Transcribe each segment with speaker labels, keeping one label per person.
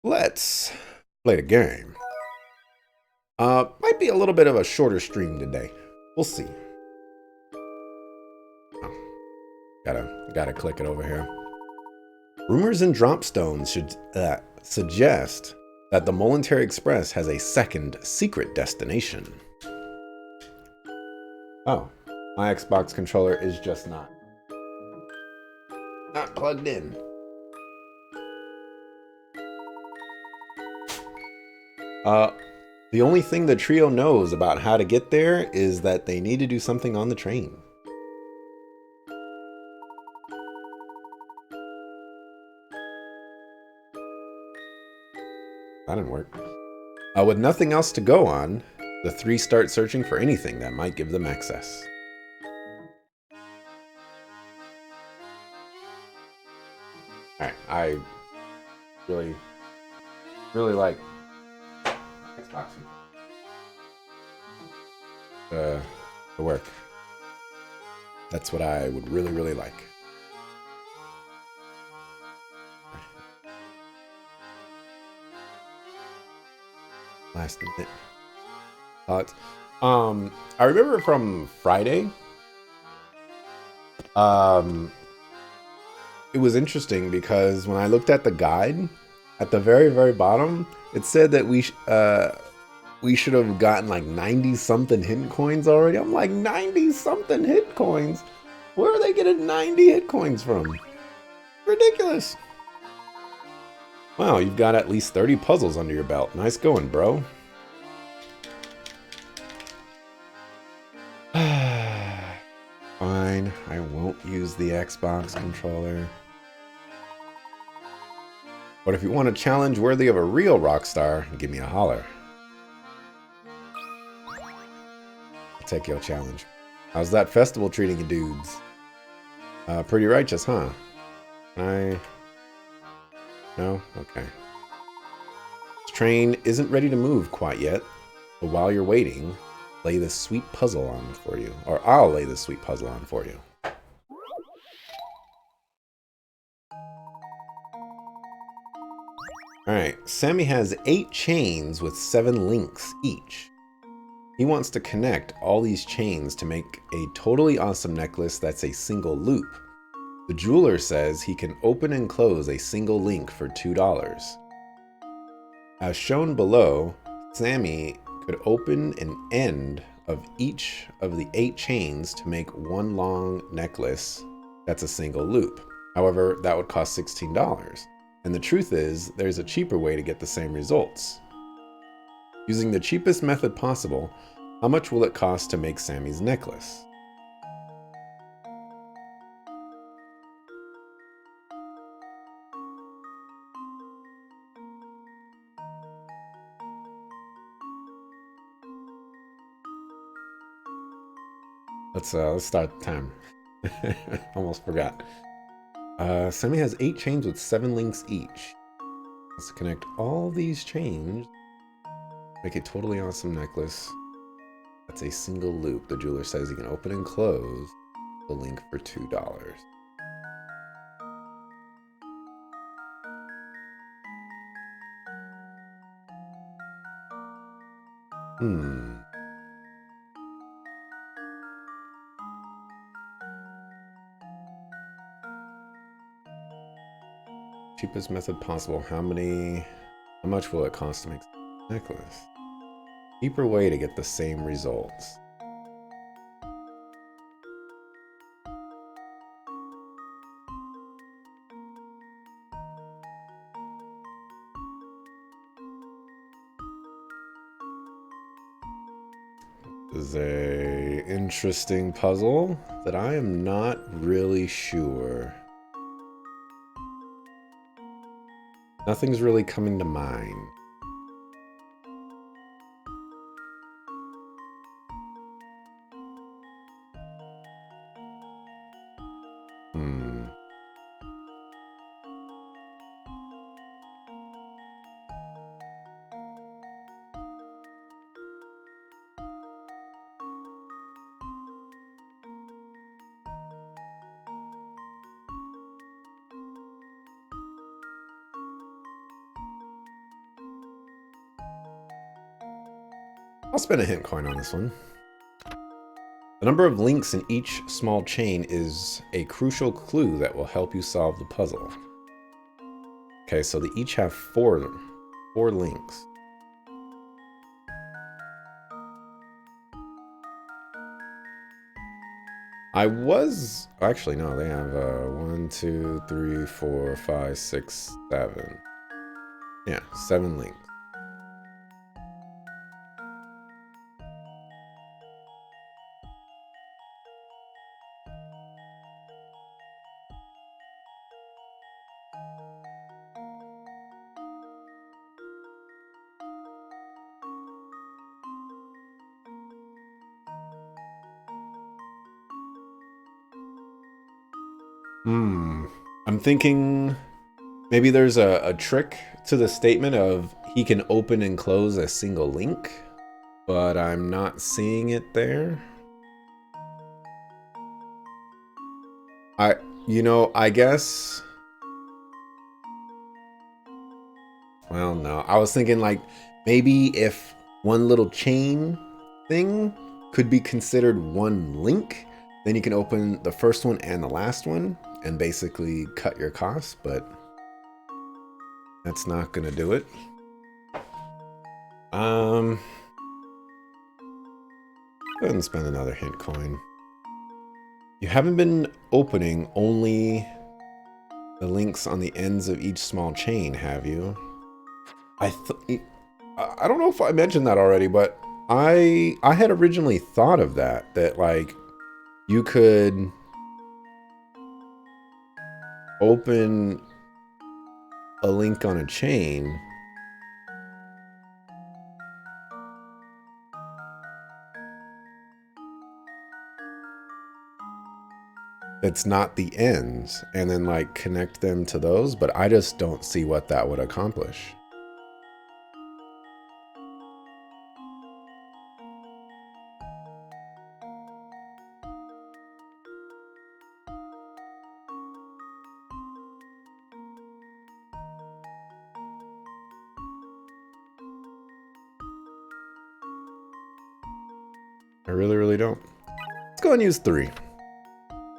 Speaker 1: Let's play the game. Might be a little bit of a shorter stream today. We'll see. Oh, gotta click it over here. Rumors and dropstones should suggest that the Momentary Express has a second secret destination. Oh, my Xbox controller is just not plugged in. The only thing the trio knows about how to get there is that they need to do something on the train. That didn't work. With nothing else to go on, the three start searching for anything that might give them access. Alright, I really like Xbox to work. That's what I would really like. Last minute thoughts. I remember from Friday. It was interesting because when I looked at the guide, at the very bottom, it said that we should have gotten like 90 something hit coins already. I'm like, 90 something hit coins? Where are they getting 90 hit coins from? Ridiculous. Wow, you've got at least 30 puzzles under your belt. Nice going, bro. Fine, I won't use the Xbox controller. But if you want a challenge worthy of a real rock star, give me a holler. I'll take your challenge. How's that festival treating you dudes? Pretty righteous, huh? No? Okay. This train isn't ready to move quite yet, but while you're waiting, lay this sweet puzzle on for you. Or I'll lay this sweet puzzle on for you. Alright, Sammy has 8 chains with 7 links each. He wants to connect all these chains to make a totally awesome necklace that's a single loop. The jeweler says he can open and close a single link for $2. As shown below, Sammy could open an end of each of the 8 chains to make one long necklace that's a single loop. However, that would cost $16. And the truth is, there's a cheaper way to get the same results. Using the cheapest method possible, how much will it cost to make Sammy's necklace? Let's start the time. Almost forgot. Sammy has 8 chains with 7 links each. Let's connect all these chains. Make a totally awesome necklace. That's a single loop. The jeweler says he can open and close the link for $2. Cheapest method possible. How much will it cost to make a necklace? Cheaper way to get the same results. This is a interesting puzzle that I am not really sure. Nothing's really coming to mind. I'll spend a hint coin on this one. The number of links in each small chain is a crucial clue that will help you solve the puzzle. Okay, so they each have four links. Actually, no, they have 1, 2, 3, 4, 5, 6, 7. Yeah, 7 links. I'm thinking maybe there's a trick to the statement of he can open and close a single link, but I'm not seeing it there. I guess. Well, no. I was thinking like maybe if one little chain thing could be considered one link, then you can open the first one and the last one and basically cut your costs, but that's not gonna do it. Go ahead and spend another hint coin. You haven't been opening only the links on the ends of each small chain, have you? I don't know if I mentioned that already, but I had originally thought of that like you could open a link on a chain that's not the ends and then like connect them to those, but I just don't see what that would accomplish. I really don't. Let's go and use 3.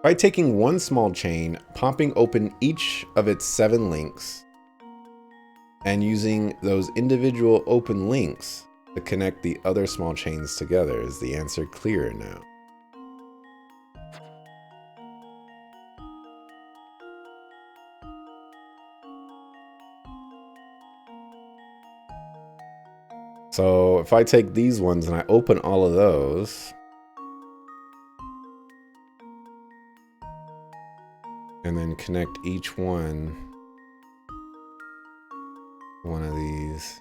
Speaker 1: By taking one small chain, popping open each of its 7 links, and using those individual open links to connect the other small chains together, is the answer clear now? So if I take these ones and I open all of those, and then connect each one of these.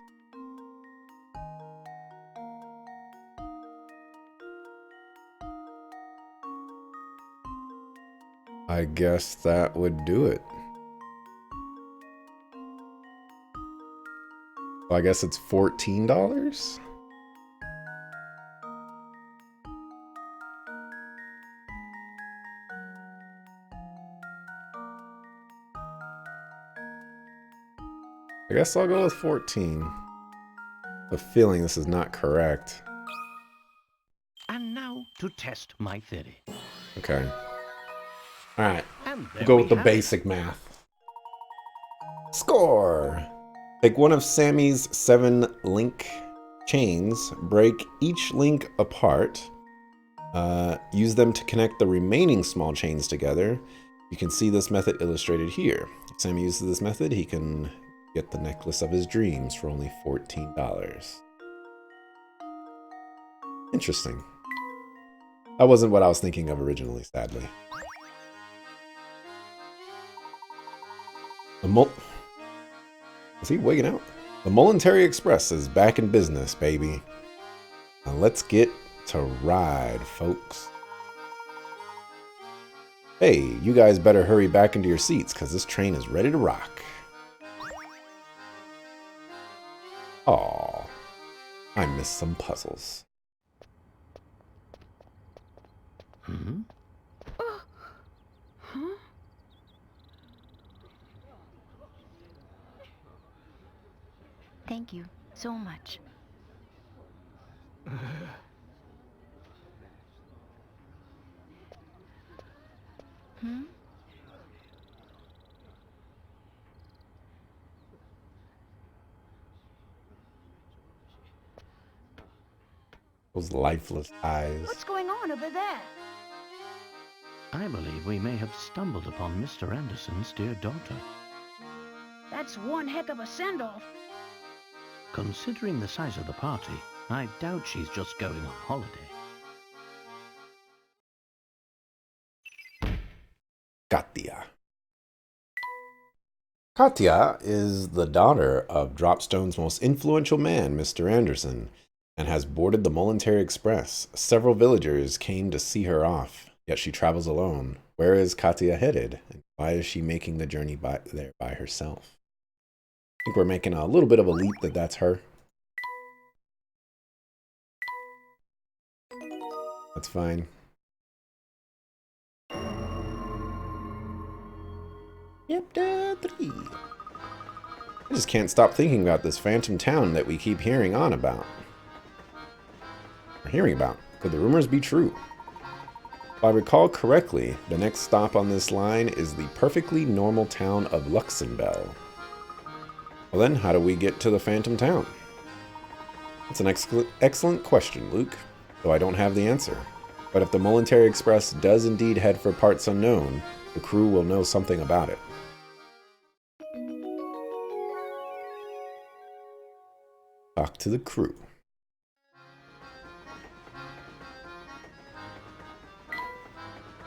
Speaker 1: I guess that would do it. Well, I guess it's $14? I guess I'll go with 14. The feeling this is not correct.
Speaker 2: And now to test my theory.
Speaker 1: Okay. Alright. We'll go with the basic math. Score! Take one of Sammy's 7 link chains, break each link apart, use them to connect the remaining small chains together. You can see this method illustrated here. If Sammy uses this method, he can get the necklace of his dreams for only $14. Interesting. That wasn't what I was thinking of originally, sadly. Is he wigging out? The Momentary Express is back in business, baby. Now let's get to ride, folks. Hey, you guys better hurry back into your seats, because this train is ready to rock. Aw, I missed some puzzles.
Speaker 2: Hmm?
Speaker 3: Huh? Thank you so much.
Speaker 1: Those lifeless eyes.
Speaker 3: What's going on over there?
Speaker 2: I believe we may have stumbled upon Mr. Anderson's dear daughter.
Speaker 3: That's one heck of a send-off.
Speaker 2: Considering the size of the party, I doubt she's just going on holiday.
Speaker 1: Katya. Katya is the daughter of Dropstone's most influential man, Mr. Anderson, and has boarded the Momentary Express. Several villagers came to see her off, yet she travels alone. Where is Katya headed? And why is she making the journey there by herself? I think we're making a little bit of a leap that that's her. That's fine. Chapter 3. I just can't stop thinking about this phantom town that we keep hearing about. Could the rumors be true? If I recall correctly, the next stop on this line is the perfectly normal town of Luxembourg. Well then, how do we get to the phantom town? That's an excellent question, Luke, though I don't have the answer. But if the Momentary Express does indeed head for parts unknown, the crew will know something about it. Talk to the crew.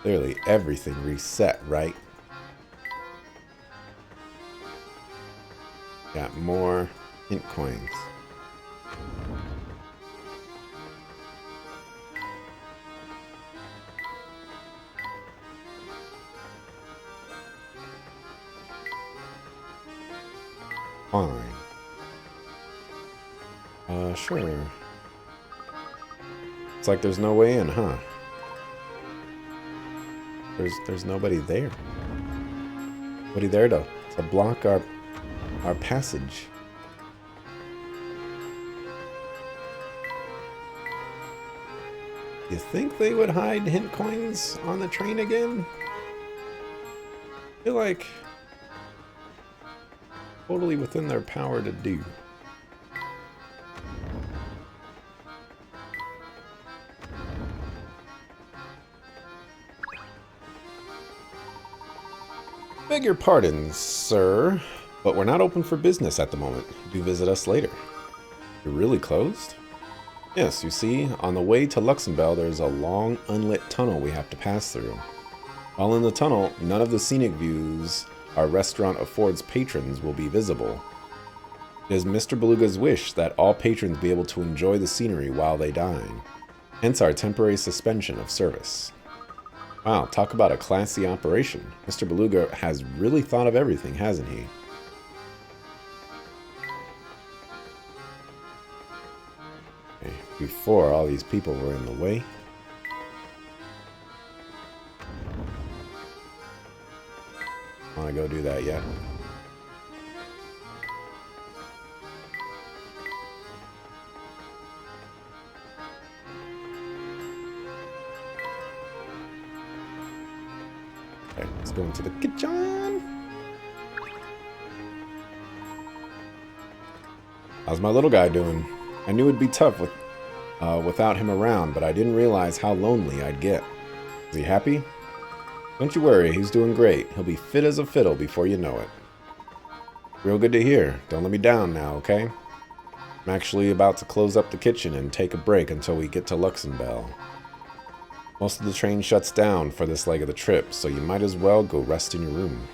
Speaker 1: Clearly everything reset, right? Got more hint coins. Fine. Sure. It's like there's no way in, huh? There's nobody there. Nobody there to block our passage. You think they would hide hint coins on the train again? I feel like totally within their power to do. Beg your pardon, sir, but we're not open for business at the moment. Do visit us later. You're really closed? Yes, you see, on the way to Luxembourg, there's a long, unlit tunnel we have to pass through. While in the tunnel, none of the scenic views our restaurant affords patrons will be visible. It is Mr. Beluga's wish that all patrons be able to enjoy the scenery while they dine, hence our temporary suspension of service. Wow, talk about a classy operation. Mr. Beluga has really thought of everything, hasn't he? Okay, before all these people were in the way. I want to go do that yet. Okay, let's go into the kitchen. How's my little guy doing? I knew it'd be tough without him around, but I didn't realize how lonely I'd get. Is he happy? Don't you worry, he's doing great. He'll be fit as a fiddle before you know it. Real good to hear. Don't let me down now, okay? I'm actually about to close up the kitchen and take a break until we get to Luxembourg. Most of the train shuts down for this leg of the trip, so you might as well go rest in your room.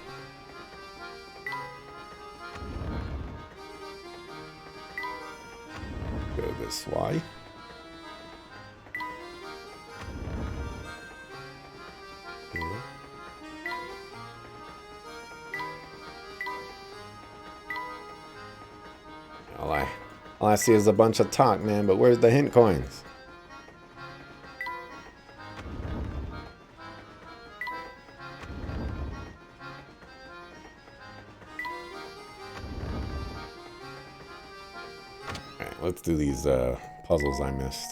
Speaker 1: Go this way. Yeah. All I see is a bunch of talk, man, but where's the hint coins? Alright, let's do these puzzles I missed.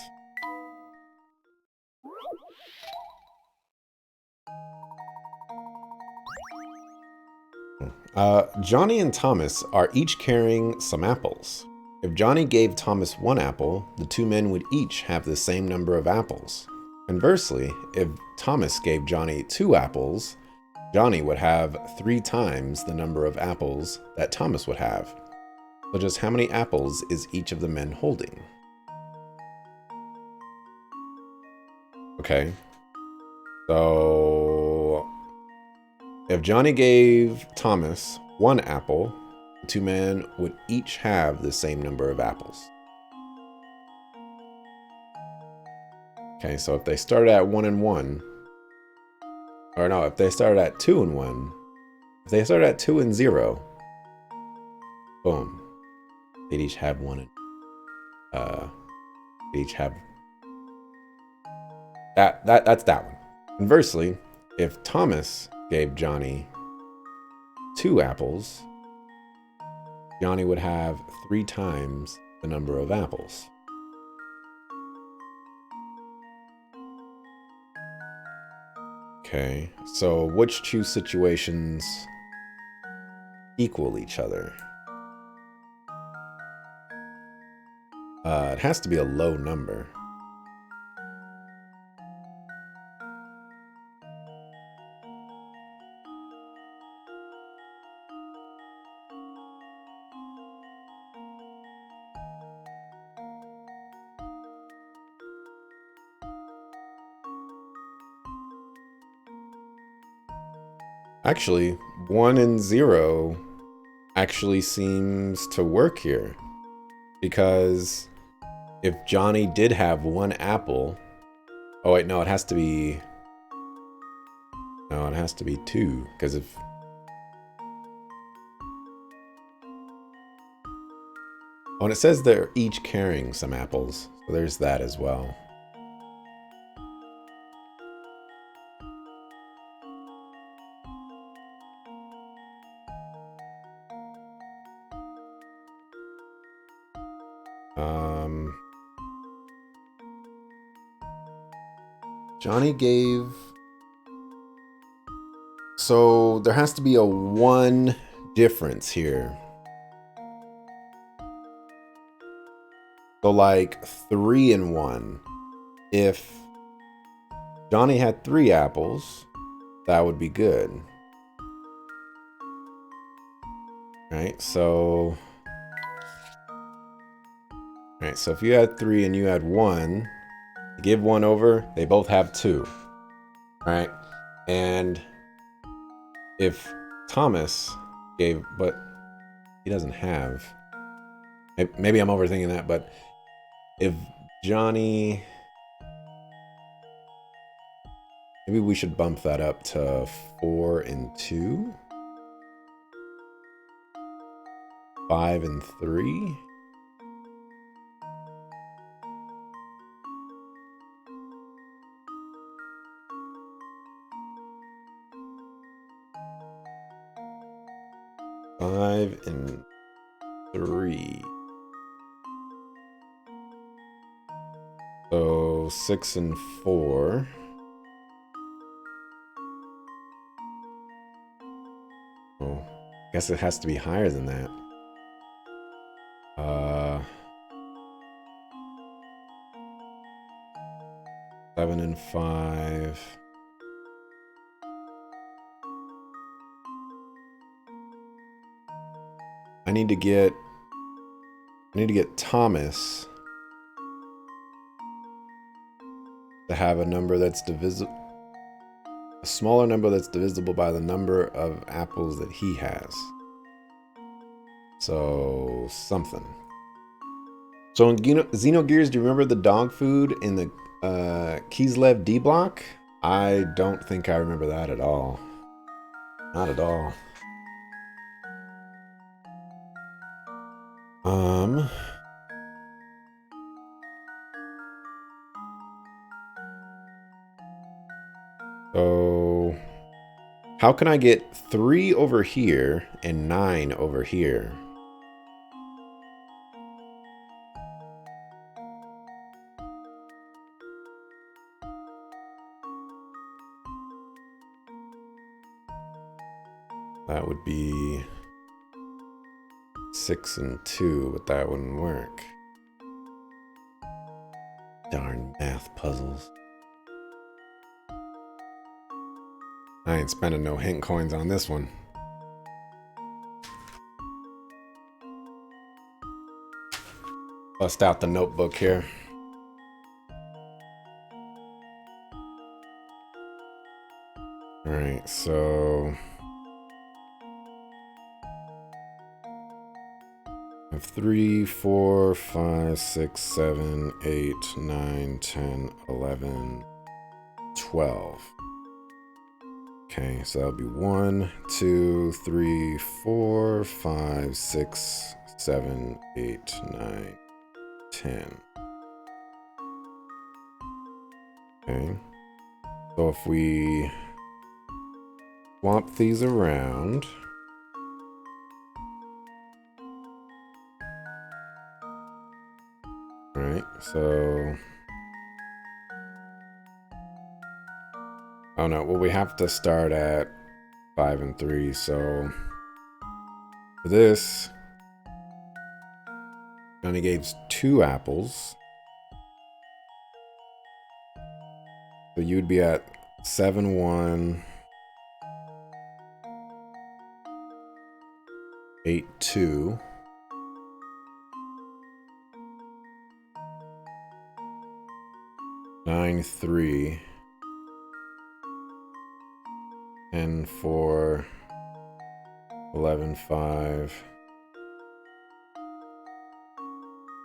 Speaker 1: Johnny and Thomas are each carrying some apples. If Johnny gave Thomas 1 apple, the 2 men would each have the same number of apples. Conversely, if Thomas gave Johnny 2 apples, Johnny would have 3 times the number of apples that Thomas would have. So just how many apples is each of the men holding? Okay. So if Johnny gave Thomas 1 apple, the 2 men would each have the same number of apples. Okay, so if they started at 1 and 1, or no, if they started at 2 and 1, if they started at 2 and 0, boom, they'd each have 1 and they each have that's that one. Conversely, if Thomas gave Johnny 2 apples, Johnny would have 3 times the number of apples. Okay, so which 2 situations equal each other? It has to be a low number. Actually, 1 and 0 actually seems to work here. Because if Johnny did have 1 apple... Oh wait, no, it has to be... No, it has to be 2. Because if... Oh, and it says they're each carrying some apples. So there's that as well. Johnny gave... So there has to be a 1 difference here. So like 3 and 1. If Johnny had 3 apples, that would be good. Right, so... Alright, so if you had 3 and you had 1, you give 1 over, they both have 2. Alright, and if Thomas gave, but he doesn't have, maybe I'm overthinking that, but if Johnny, maybe we should bump that up to 4 and 2, 5 and 3. Five and 3. So 6 and 4. Oh, I guess it has to be higher than that. 7 and 5. I need to get Thomas to have a number that's divisible, a smaller number that's divisible by the number of apples that he has. So something. So in Xenogears, do you remember the dog food in the Kislev D block? I don't think I remember that at all. Not at all. So how can I get 3 over here and 9 over here? That would be 6 and 2, but that wouldn't work. Darn math puzzles. I ain't spending no hint coins on this one. Bust out the notebook here. Alright, so I have 3, 4, 5, 6, 7, 8, 9, 10, 11, 12. Okay, so that'll be 1, 2, 3, 4, 5, 6, 7, 8, 9, 10. Okay. So if we swap these around. Alright, so oh no, well we have to start at 5 and 3, so for this Johnny gave 2 apples. So you'd be at 7, 1, 8, 2. Nine, 3. 10, 4. 11, 5.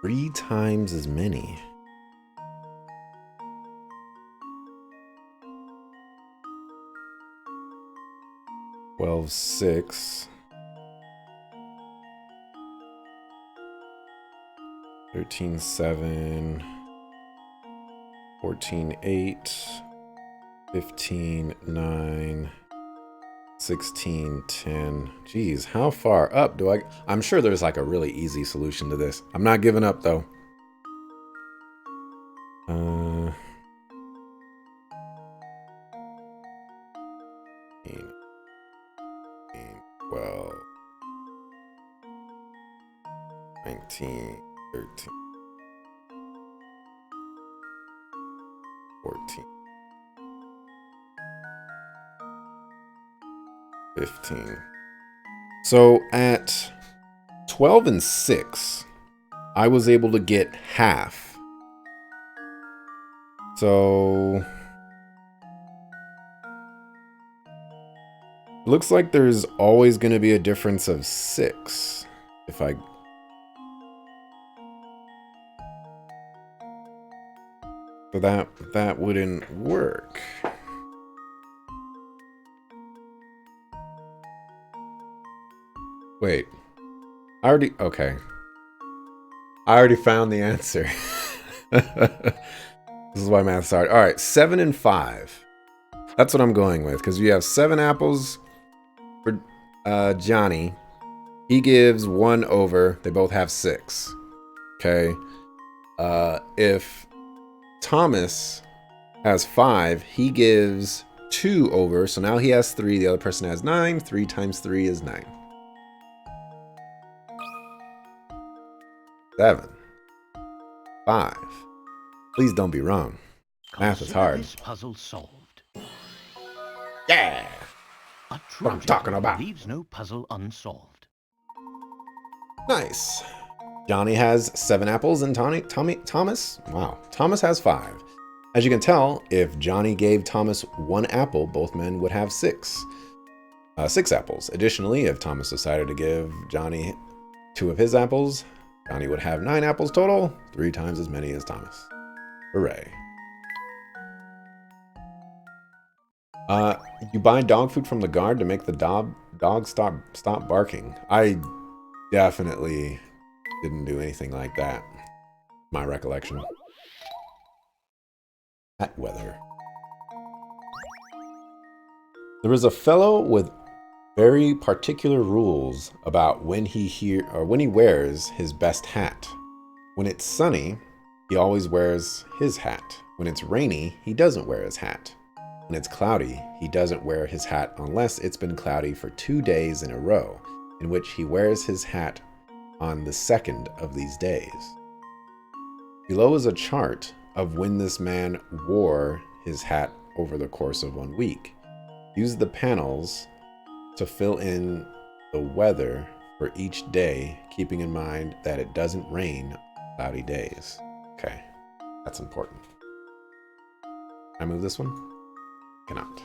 Speaker 1: 3 times as many. Twelve, 6. 13, 7. 14, 8. 15, 9. 16, 10. Geez, how far up do I... I'm sure there's like a really easy solution to this. I'm not giving up though. 12, 19, 13, 14, 15. So at 12 and 6, I was able to get half. So looks like there's always going to be a difference of 6 if I... So that wouldn't work. Wait. Okay. I already found the answer. This is why math's hard. All right, 7 and 5. That's what I'm going with, because you have 7 apples for Johnny. He gives 1 over. They both have 6. Okay. If Thomas has 5, he gives 2 over. So now he has 3. The other person has 9. 3 times 3 is 9. 7. 5. Please don't be wrong. Math is hard.
Speaker 2: This puzzle solved.
Speaker 1: Yeah.
Speaker 2: A true
Speaker 1: What I'm talking about.
Speaker 2: leaves no puzzle unsolved.
Speaker 1: Nice. Johnny has 7 apples and Thomas has 5. As you can tell, if Johnny gave Thomas 1 apple, both men would have 6 apples. Additionally, if Thomas decided to give Johnny 2 of his apples, Johnny would have 9 apples total, 3 times as many as Thomas. Hooray. You buy dog food from the guard to make the dog stop barking. I definitely didn't do anything like that. My recollection. Hot weather. There is a fellow with very particular rules about when he wears his best hat. When it's sunny, he always wears his hat. When it's rainy, he doesn't wear his hat. When it's cloudy, he doesn't wear his hat unless it's been cloudy for 2 days in a row, in which he wears his hat on the second of these days. Below is a chart of when this man wore his hat over the course of 1 week. Use the panels to fill in the weather for each day, keeping in mind that it doesn't rain on cloudy days. Okay, that's important. Can I move this one? Cannot.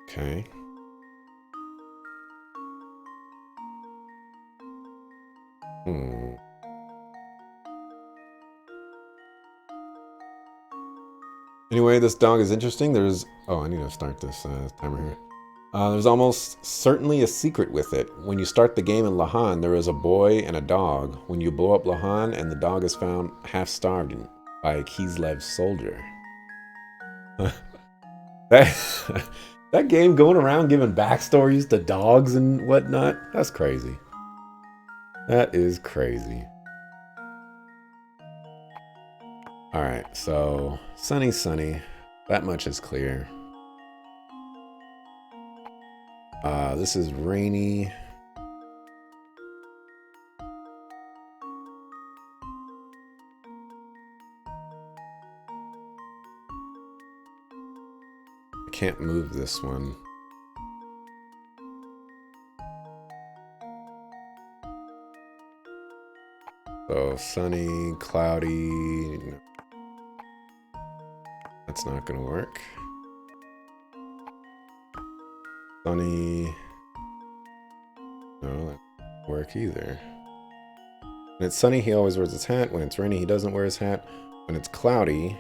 Speaker 1: Okay. Anyway, this dog is interesting. I need to start this timer here. There's almost certainly a secret with it. When you start the game in Lahan, there is a boy and a dog. When you blow up Lahan and the dog is found half-starved by a Kislev's soldier. That game going around giving backstories to dogs and whatnot, that's crazy. That is crazy. Alright, so sunny. That much is clear. This is rainy. I can't move this one. So sunny, cloudy. No. That's not gonna work. Sunny. No, that doesn't work either. When it's sunny, he always wears his hat. When it's rainy, he doesn't wear his hat. When it's cloudy,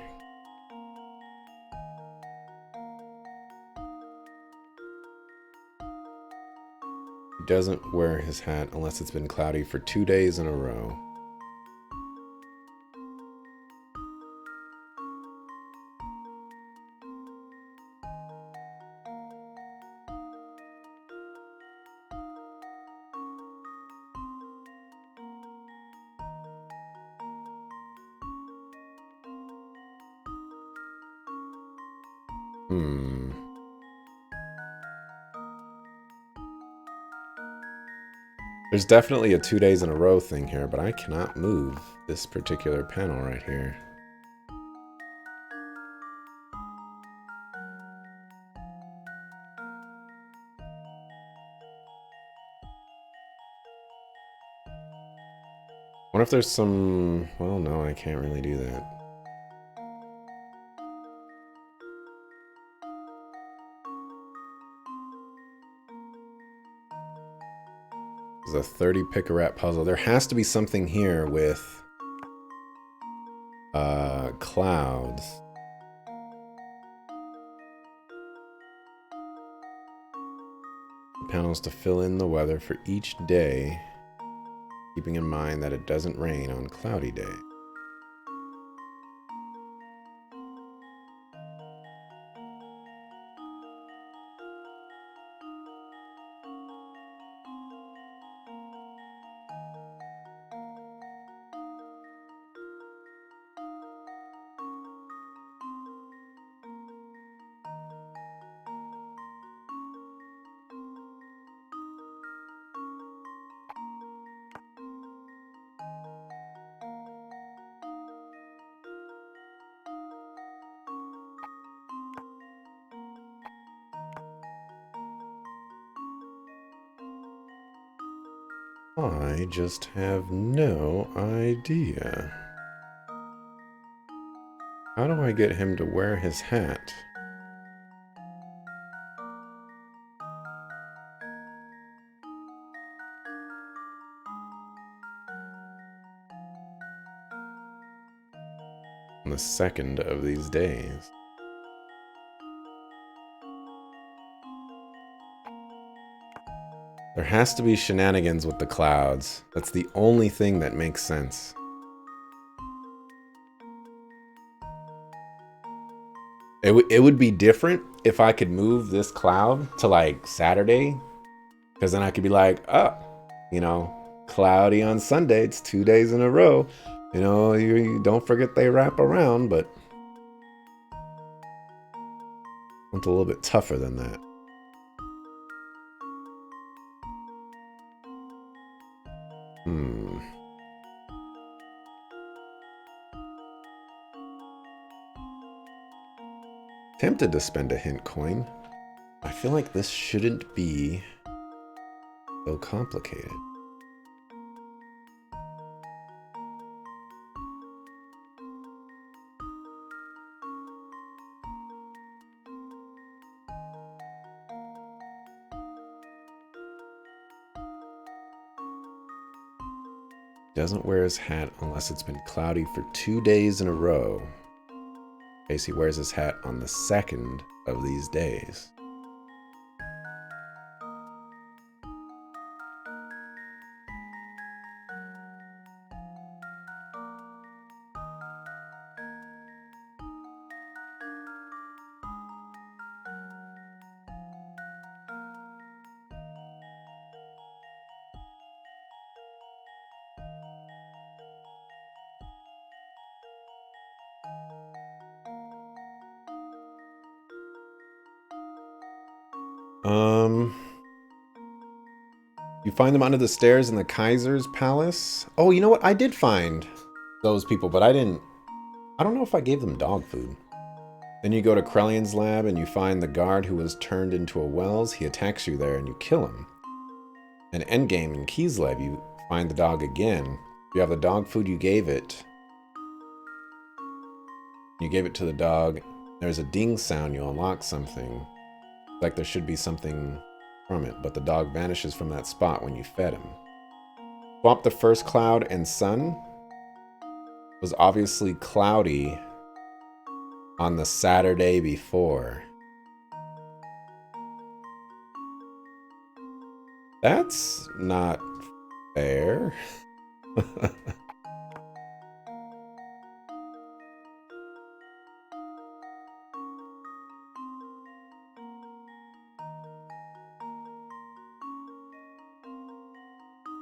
Speaker 1: he doesn't wear his hat unless it's been cloudy for 2 days in a row. There's definitely a 2 days in a row thing here, but I cannot move this particular panel right here. I wonder if there's some... Well, no, I can't really do that. This is a 30 pick-a-rat puzzle. There has to be something here with clouds. Panels to fill in the weather for each day, keeping in mind that it doesn't rain on cloudy days. I just have no idea. How do I get him to wear his hat? On the second of these days. There has to be shenanigans with the clouds. That's the only thing that makes sense. It would be different if I could move this cloud to like Saturday, because then I could be like, oh, you know, cloudy on Sunday. It's 2 days in a row. You know, you don't forget they wrap around, but it's a little bit tougher than that. Tempted to spend a hint coin. I feel like this shouldn't be so complicated. Doesn't wear his hat unless it's been cloudy for 2 days in a row. In case he wears his hat on the second of these days. You find them under the stairs in the Kaiser's palace. Oh, you know what? I did find those people, but I don't know if I gave them dog food. Then you go to Krellion's lab and you find the guard who was turned into a Wells. He attacks you there and you kill him. And endgame in Kislev, you find the dog again. You have the dog food you gave it. You gave it to the dog. There's a ding sound. You unlock something. Like there should be something from it, but the dog vanishes from that spot when you fed him. Swap the first cloud and sun. Was obviously cloudy on the Saturday before. That's not fair.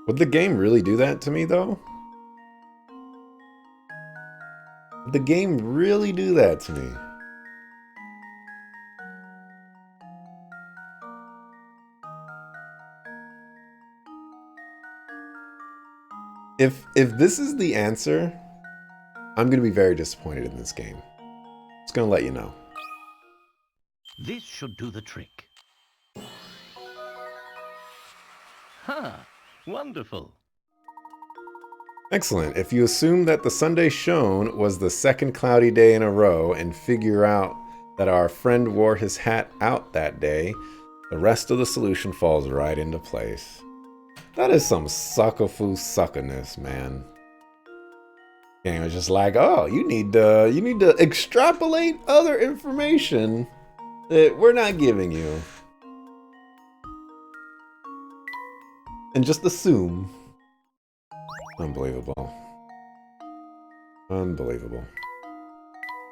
Speaker 1: Would the game really do that to me, though? Would the game really do that to me? If this is the answer, I'm going to be very disappointed in this game. Just going to let you know.
Speaker 2: This should do the trick. Ha! Wonderful.
Speaker 1: Excellent. If you assume that the Sunday shown was the second cloudy day in a row and figure out that our friend wore his hat out that day, the rest of the solution falls right into place. That is some suckerfoo suckerness, man. Game was just like, oh, you need to extrapolate other information that we're not giving you. And just assume. Unbelievable. Unbelievable.